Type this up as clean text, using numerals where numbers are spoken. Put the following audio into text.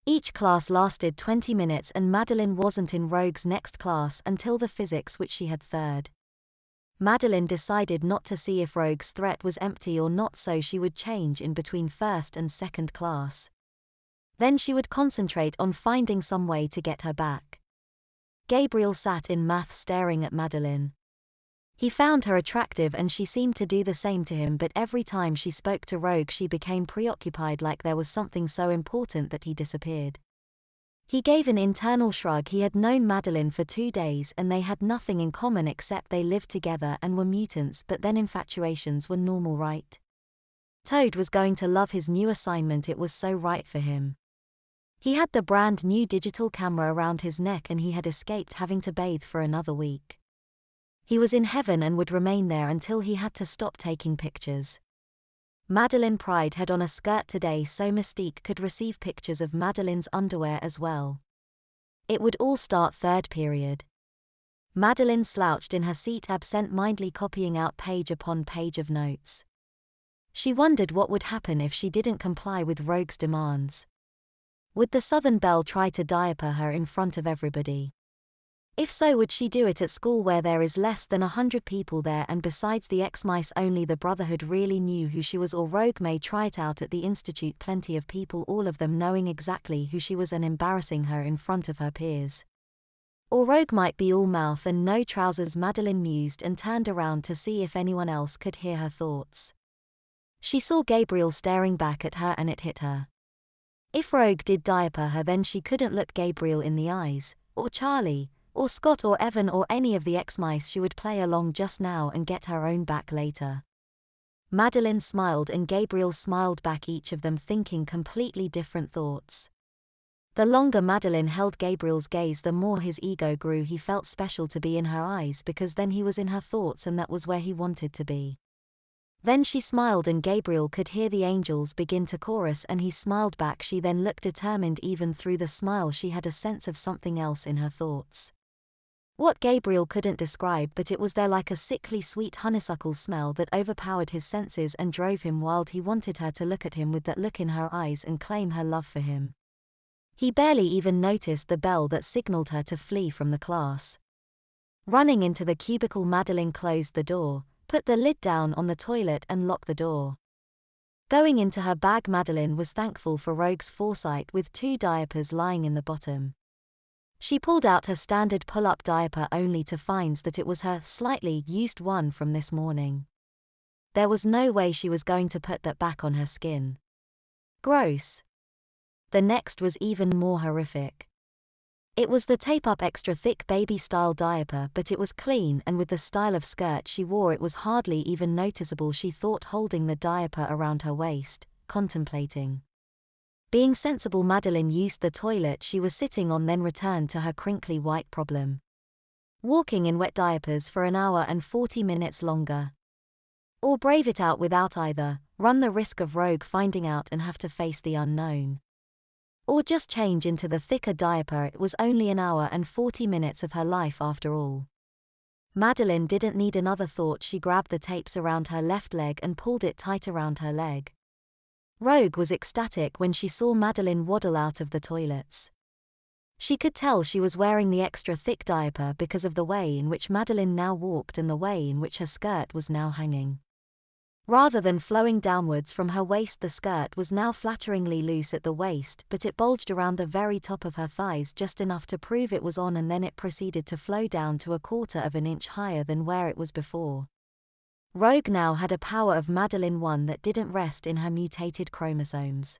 Each class lasted 20 minutes and Madeline wasn't in Rogue's next class until the physics which she had third. Madeline decided not to see if Rogue's threat was empty or not, so she would change in between first and second class. Then she would concentrate on finding some way to get her back. Gabriel sat in math staring at Madeline. He found her attractive and she seemed to do the same to him, but every time she spoke to Rogue she became preoccupied, like there was something so important that he disappeared. He gave an internal shrug. He had known Madeline for 2 days and they had nothing in common except they lived together and were mutants, but then infatuations were normal, right? Toad was going to love his new assignment, it was so right for him. He had the brand new digital camera around his neck and he had escaped having to bathe for another week. He was in heaven and would remain there until he had to stop taking pictures. Madeline Pride had on a skirt today, so Mystique could receive pictures of Madeline's underwear as well. It would all start third period. Madeline slouched in her seat, absent-mindedly copying out page upon page of notes. She wondered what would happen if she didn't comply with Rogue's demands. Would the Southern Belle try to diaper her in front of everybody? If so, would she do it at school where there is less than 100 people there, and besides the X-Mice only the Brotherhood really knew who she was? Or Rogue may try it out at the Institute, plenty of people, all of them knowing exactly who she was and embarrassing her in front of her peers. Or Rogue might be all mouth and no trousers. Madeline mused and turned around to see if anyone else could hear her thoughts. She saw Gabriel staring back at her and it hit her. If Rogue did diaper her, then she couldn't look Gabriel in the eyes, or Charlie, or Scott or Evan or any of the X-Mice. She would play along just now and get her own back later. Madeline smiled and Gabriel smiled back, each of them thinking completely different thoughts. The longer Madeline held Gabriel's gaze, the more his ego grew. He felt special to be in her eyes because then he was in her thoughts and that was where he wanted to be. Then she smiled and Gabriel could hear the angels begin to chorus and he smiled back. She then looked determined. Even through the smile she had a sense of something else in her thoughts. What Gabriel couldn't describe, but it was there, like a sickly sweet honeysuckle smell that overpowered his senses and drove him wild. He wanted her to look at him with that look in her eyes and claim her love for him. He barely even noticed the bell that signaled her to flee from the class. Running into the cubicle, Madeline closed the door, put the lid down on the toilet and locked the door. Going into her bag, Madeline was thankful for Rogue's foresight with 2 diapers lying in the bottom. She pulled out her standard pull-up diaper only to find that it was her slightly used one from this morning. There was no way she was going to put that back on her skin. Gross. The next was even more horrific. It was the tape-up extra thick baby-style diaper, but it was clean and with the style of skirt she wore it was hardly even noticeable. She thought, holding the diaper around her waist, contemplating. Being sensible, Madeline used the toilet she was sitting on, then returned to her crinkly white problem. Walking in wet diapers for an hour and 40 minutes longer. Or brave it out without either, run the risk of Rogue finding out and have to face the unknown. Or just change into the thicker diaper. It was only an hour and 40 minutes of her life after all. Madeline didn't need another thought. She grabbed the tapes around her left leg and pulled it tight around her leg. Rogue was ecstatic when she saw Madeline waddle out of the toilets. She could tell she was wearing the extra thick diaper because of the way in which Madeline now walked and the way in which her skirt was now hanging. Rather than flowing downwards from her waist, the skirt was now flatteringly loose at the waist, but it bulged around the very top of her thighs just enough to prove it was on, and then it proceeded to flow down to 1/4 of an inch higher than where it was before. Rogue now had a power of Madeline, one that didn't rest in her mutated chromosomes.